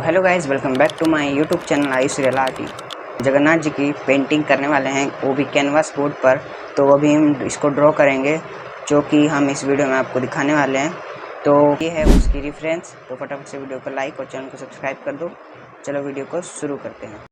Hello guys, welcome back to my YouTube channel Ayush reality. Jagannath ji की painting करने वाले हैं, वो भी कैनवास बोर्ड पर। तो अभी हम इसको ड्रॉ करेंगे, जो कि हम इस वीडियो में आपको दिखाने वाले हैं। तो ये है उसकी रेफरेंस। तो फटाफट से वीडियो को लाइक और चैनल को सब्सक्राइब कर दो। चलो वीडियो को शुरू करते हैं।